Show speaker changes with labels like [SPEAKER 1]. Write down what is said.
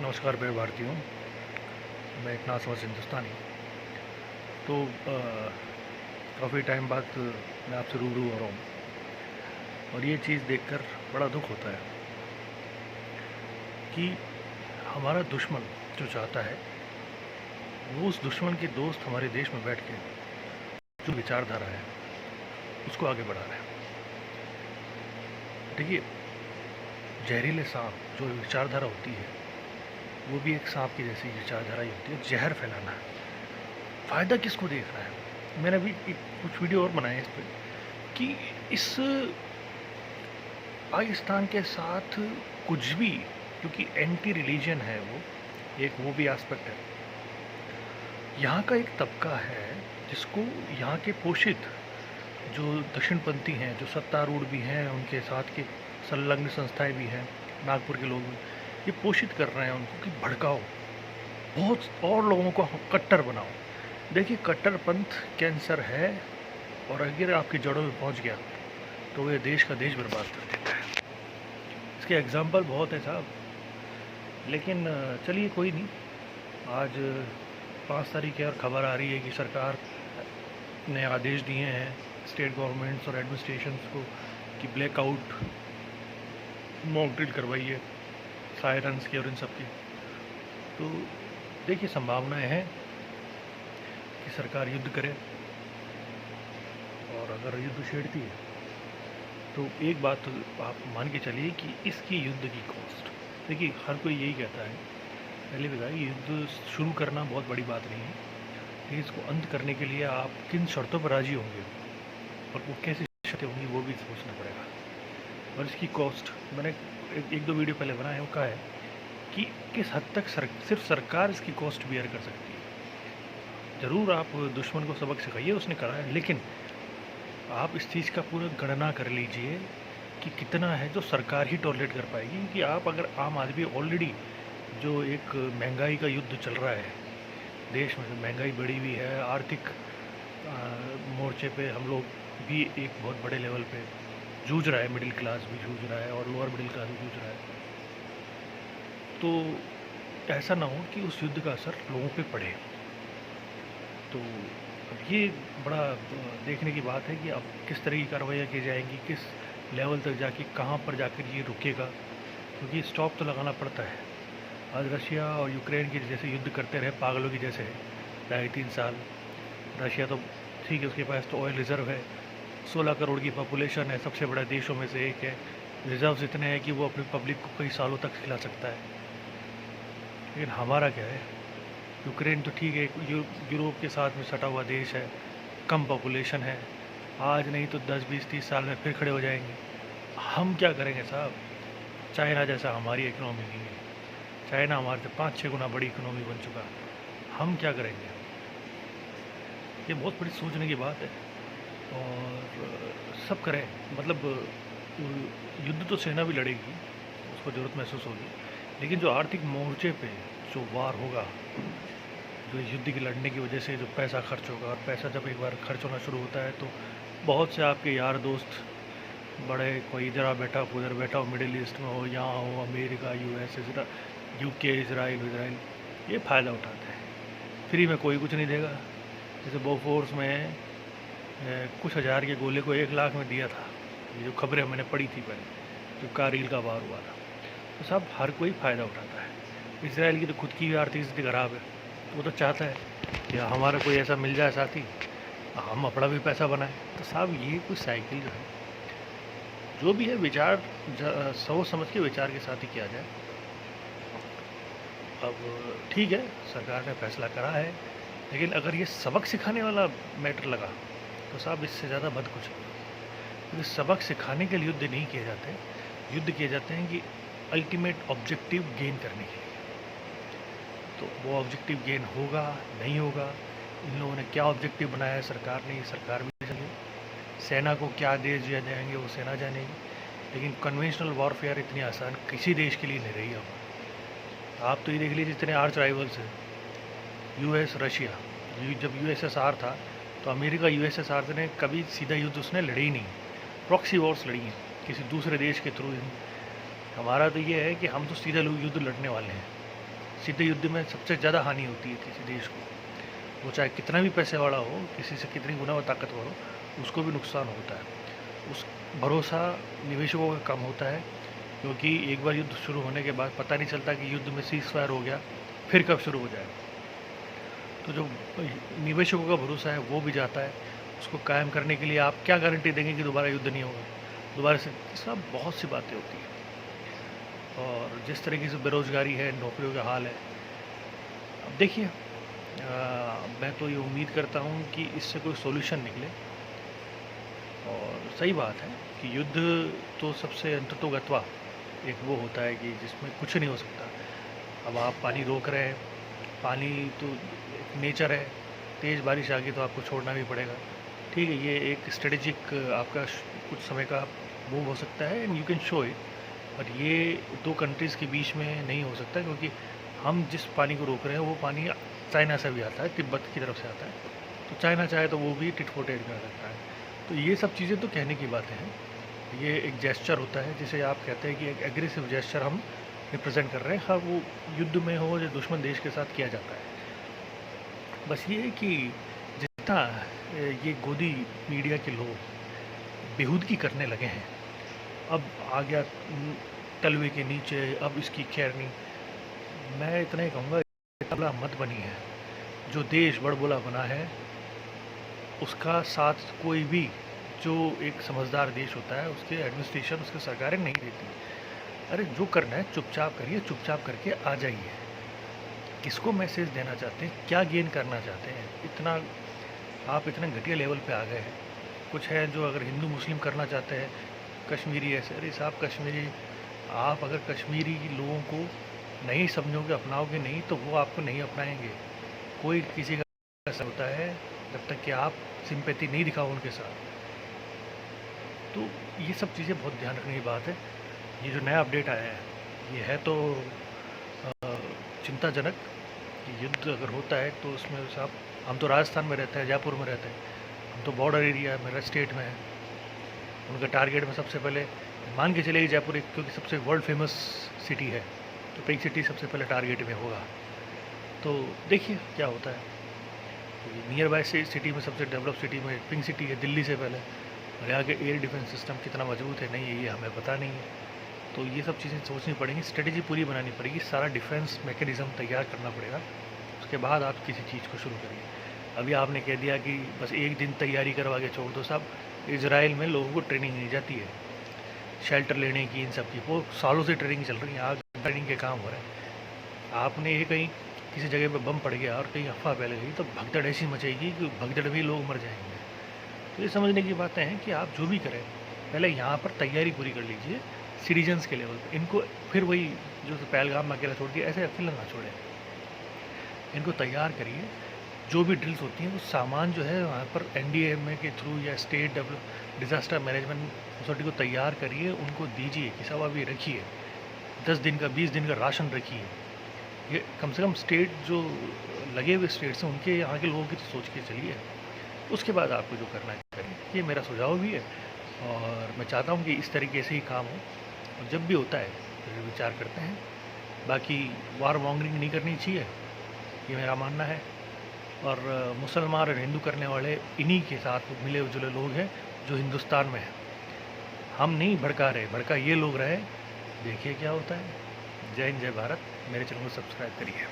[SPEAKER 1] नमस्कार प्रिय भारतीयों। मैं एक नासमझ हिंदुस्तानी। तो काफ़ी टाइम बाद मैं आपसे रूबरू हो रहा हूँ और ये चीज़ देखकर बड़ा दुख होता है कि हमारा दुश्मन जो चाहता है वो उस दुश्मन के दोस्त हमारे देश में बैठ के जो विचारधारा है उसको आगे बढ़ा रहे हैं। देखिए, जहरीले सांप जो विचारधारा होती है वो भी एक सांप की जैसी विचारधारा ही होती है। जहर फैलाना है, फ़ायदा किसको देख रहा है। मैंने अभी कुछ वीडियो और बनाए इस पर कि इस पाकिस्तान के साथ कुछ भी, क्योंकि एंटी रिलीजन है वो भी एस्पेक्ट है। यहाँ का एक तबका है जिसको यहाँ के पोषित जो दक्षिणपंथी हैं, जो सत्तारूढ़ भी हैं, उनके साथ के संलग्न संस्थाएं भी हैं, नागपुर के लोग भी, ये पोषित कर रहे हैं उनको कि भड़काओ, बहुत और लोगों को कट्टर बनाओ। देखिए, कट्टरपंथ कैंसर है और अगर आपकी जड़ों में पहुंच गया तो ये देश का देश बर्बाद कर देता है। इसके एग्जाम्पल बहुत है साहब, लेकिन चलिए कोई नहीं। आज 5 तारीख है और खबर आ रही है कि सरकार ने आदेश दिए हैं स्टेट गवर्नमेंट्स और एडमिनिस्ट्रेशंस को कि ब्लैकआउट मॉक ड्रिल करवाइए, सायरन्स की और इन सब की। तो देखिए, संभावनाएं हैं कि सरकार युद्ध करे, और अगर युद्ध छेड़ती है तो एक बात तो आप मान के चलिए कि इसकी युद्ध की कॉस्ट, देखिए हर कोई यही कहता है, पहले बताया कि युद्ध शुरू करना बहुत बड़ी बात नहीं है, लेकिन इसको अंत करने के लिए आप किन शर्तों पर राजी होंगे और वो कैसी शर्तें होंगी वो भी सोचना पड़ेगा। और इसकी कॉस्ट मैंने एक दो वीडियो पहले बनाया है, वो कहा है कि किस हद तक सिर्फ सरकार इसकी कॉस्ट बियर कर सकती है। ज़रूर आप दुश्मन को सबक सिखाइए, उसने करा है, लेकिन आप इस चीज़ का पूरा गणना कर लीजिए कि कितना है जो सरकार ही टॉलरेट कर पाएगी। कि आप अगर आम आदमी ऑलरेडी जो एक महंगाई का युद्ध चल रहा है देश में, महंगाई बढ़ी हुई है, आर्थिक मोर्चे पे हम लोग भी एक बहुत बड़े लेवल पे जूझ रहा है, मिडिल क्लास भी जूझ रहा है और लोअर मिडिल क्लास भी जूझ रहा है। तो ऐसा ना हो कि उस युद्ध का असर लोगों पे पड़े। तो अब ये बड़ा देखने की बात है कि अब किस तरह की कार्रवाइयाँ की जाएंगी, किस लेवल तक जाके, कहाँ पर जाकर ये रुकेगा, क्योंकि स्टॉप तो लगाना पड़ता है। आज रशिया और यूक्रेन के जैसे युद्ध करते रहे पागलों की जैसे 2.5-3 साल। रशिया तो ठीक है, उसके पास तो ऑयल रिज़र्व है, 16 करोड़ की पॉपुलेशन है, सबसे बड़ा देशों में से एक है, रिजर्व्स इतने हैं कि वो अपनी पब्लिक को कई सालों तक खिला सकता है। लेकिन हमारा क्या है, यूक्रेन तो ठीक है, यूरोप के साथ में सटा हुआ देश है, कम पॉपुलेशन है, आज नहीं तो 10-20-30 साल में फिर खड़े हो जाएंगे। हम क्या करेंगे साहब? चाइना जैसा हमारी इकनॉमी नहीं है, चाइना हमारे से 5-6 गुना बड़ी इकनॉमी बन चुका, हम क्या करेंगे? ये बहुत बड़ी सोचने की बात है। और सब करें, मतलब युद्ध तो सेना भी लड़ेगी, उसको ज़रूरत महसूस होगी, लेकिन जो आर्थिक मोर्चे पे जो वार होगा, जो युद्ध की लड़ने की वजह से जो पैसा खर्च होगा, और पैसा जब एक बार खर्च होना शुरू होता है तो बहुत से आपके यार दोस्त बड़े, कोई इधर बैठा हो, उधर बैठा हो, मिडिल ईस्ट में हो, यहाँ हो, अमेरिका, यूएस, यूके, इसराइल, ये फ़ायदा उठाते हैं। फ्री में कोई कुछ नहीं देगा। जैसे बोफोर्स में कुछ हज़ार के गोले को 1 लाख में दिया था, ये जो खबरें मैंने पढ़ी थी पहले, जो कारगिल का वार हुआ था। तो सब हर कोई फ़ायदा उठाता है। इसराइल की तो खुद की आर्थिक स्थिति खराब है, वो तो चाहता है कि हमारा कोई ऐसा मिल जाए साथी, हम अपना भी पैसा बनाएं। तो साहब ये कुछ साइकिल जो है, जो भी है विचार सोच समझ के विचार के साथ ही किया जाए। अब ठीक है, सरकार ने फैसला करा है, लेकिन अगर ये सबक सिखाने वाला मैटर लगा तो साहब इससे ज़्यादा बद कुछ नहीं। क्योंकि सबक सिखाने के लिए युद्ध नहीं किए जाते, युद्ध किए जाते हैं कि अल्टीमेट ऑब्जेक्टिव गेन करने के लिए। तो वो ऑब्जेक्टिव गेन होगा नहीं होगा, इन लोगों ने क्या ऑब्जेक्टिव बनाया है सरकार ने, सरकार भी जाने, सेना को क्या आदेश दिया जाएंगे वो सेना जानेगी। लेकिन कन्वेंशनल वॉरफेयर इतनी आसान किसी देश के लिए नहीं रही है। आप तो ये देख लीजिए, जितने आर्च राइवल्स हैं, यूएस, रशिया, जब यूएसएसआर था तो अमेरिका यूएसएसआर ने कभी सीधा युद्ध उसने लड़े ही नहीं, प्रॉक्सी वॉर्स लड़ी हैं किसी दूसरे देश के थ्रू। हमारा तो ये है कि हम तो सीधा युद्ध लड़ने वाले हैं, सीधे युद्ध में सबसे ज़्यादा हानि होती है किसी देश को, वो चाहे कितना भी पैसे वाला हो, किसी से कितनी गुना वो ताकतवर हो, उसको भी नुकसान होता है। उस भरोसा निवेशकों का कम होता है, क्योंकि एक बार युद्ध शुरू होने के बाद पता नहीं चलता कि युद्ध में सीज़ फायर हो गया, फिर कब शुरू हो जाएगा। तो जो निवेशकों का भरोसा है वो भी जाता है। उसको कायम करने के लिए आप क्या गारंटी देंगे कि दोबारा युद्ध नहीं होगा, दोबारा से सब बहुत सी बातें होती हैं। और जिस तरीके से बेरोज़गारी है, नौकरियों का हाल है, अब देखिए मैं तो ये उम्मीद करता हूँ कि इससे कोई सॉल्यूशन निकले। और सही बात है कि युद्ध तो सबसे अंततोगत्वा एक वो होता है कि जिसमें कुछ नहीं हो सकता। अब आप पानी रोक रहे हैं, पानी तो एक नेचर है, तेज़ बारिश आ गई तो आपको छोड़ना भी पड़ेगा, ठीक है। ये एक स्ट्रेटेजिक आपका कुछ समय का मूव हो सकता है and you can show it, but ये दो कंट्रीज़ के बीच में नहीं हो सकता, क्योंकि हम जिस पानी को रोक रहे हैं वो पानी चाइना से भी आता है, तिब्बत की तरफ से आता है। तो चाइना चाहे तो वो भी टिट फॉर टैट कर सकता है। तो ये सब चीज़ें तो कहने की बातें हैं। ये एक जेस्चर होता है जिसे आप कहते हैं कि एक एग्रेसिव जेस्चर हम रिप्रेजेंट कर रहे हैं, हाँ वो युद्ध में हो या दुश्मन देश के साथ किया जाता है। बस ये है कि जितना ये गोदी मीडिया के लोग बेहूदगी करने लगे हैं, अब आ गया तलवे के नीचे, अब इसकी खैर नहीं। मैं इतना ही कहूँगा, तबला मत बनी है। जो देश बड़बोला बना है उसका साथ कोई भी जो एक समझदार देश होता है उसके एडमिनिस्ट्रेशन, उसकी सरकारें नहीं देती। अरे जो करना है चुपचाप करिए, चुपचाप करके आ जाइए। किसको मैसेज देना चाहते हैं, क्या गेन करना चाहते हैं? इतना आप इतने घटिया लेवल पे आ गए हैं। कुछ है जो अगर हिंदू मुस्लिम करना चाहते हैं, कश्मीरी ऐसे, अरे साहब कश्मीरी, आप अगर कश्मीरी लोगों को नहीं समझोगे, अपनाओगे नहीं, तो वो आपको नहीं अपनाएंगे। कोई किसी का ऐसा होता है जब तक कि आप सिंपैथी नहीं दिखाओ उनके साथ। तो ये सब चीज़ें बहुत ध्यान रखने की बात है। ये जो नया अपडेट आया है ये है तो चिंताजनक कि युद्ध अगर होता है तो उसमें साहब, हम तो राजस्थान में रहते हैं, जयपुर में रहते हैं, हम तो बॉर्डर एरिया मेरा स्टेट में है। उनका टारगेट में सबसे पहले मान के चलेगी जयपुर एक, क्योंकि सबसे वर्ल्ड फेमस सिटी है, तो पिंक सिटी सबसे पहले टारगेट में होगा। तो देखिए क्या होता है। नियर बाय से सिटी में सबसे डेवलप सिटी में पिंक सिटी है दिल्ली से पहले, और यहाँ के एयर डिफेंस सिस्टम कितना मजबूत है नहीं है ये हमें पता नहीं है। तो ये सब चीज़ें सोचनी पड़ेंगी, स्ट्रेटेजी पूरी बनानी पड़ेगी, सारा डिफेंस मैकेनिज़्म तैयार करना पड़ेगा, उसके बाद आप किसी चीज़ को शुरू करिए। अभी आपने कह दिया कि बस एक दिन तैयारी करवा के छोड़ दो। साहब इजराइल में लोगों को ट्रेनिंग दी जाती है शेल्टर लेने की, इन सब की, वो सालों से ट्रेनिंग चल रही है, आज ट्रेनिंग के काम हो रहे हैं। आपने ये कहीं किसी जगह पे बम पड़ गया और कहीं अफवाह फैल गई तो भगदड़ ऐसी मचेगी कि भगदड़ भी लोग मर जाएंगे। तो ये समझने की बातें हैं कि आप जो भी करें पहले यहाँ पर तैयारी पूरी कर लीजिए सिटीजन्स के लेवल पर। इनको फिर वही जो पहलगाम में अकेला छोड़ दिया ऐसे अकेला ना छोड़ें, इनको तैयार करिए। जो भी ड्रिल्स होती हैं वो सामान जो है वहाँ पर NDMA के थ्रू या स्टेट डिज़ास्टर मैनेजमेंट अथॉरिटी को तैयार करिए, उनको दीजिए कि सब अभी रखिए, 10 दिन का 20 दिन का राशन रखिए। ये कम से कम स्टेट जो लगे हुए स्टेट्स हैं उनके यहाँ के लोगों की तो सोच के चलिए, उसके बाद आपको जो करना है करिए। ये मेरा सुझाव भी है और मैं चाहता हूँ कि इस तरीके से ही काम हो, और जब भी होता है तो विचार करते हैं। बाकी वार मॉन्गरिंग नहीं करनी चाहिए, ये मेरा मानना है। और मुसलमान और हिंदू करने वाले इन्हीं के साथ मिले जुले लोग हैं जो हिंदुस्तान में हैं। हम नहीं भड़का रहे, भड़का ये लोग रहे। देखिए क्या होता है। जय हिंद, जय भारत। मेरे चैनल को सब्सक्राइब करिए।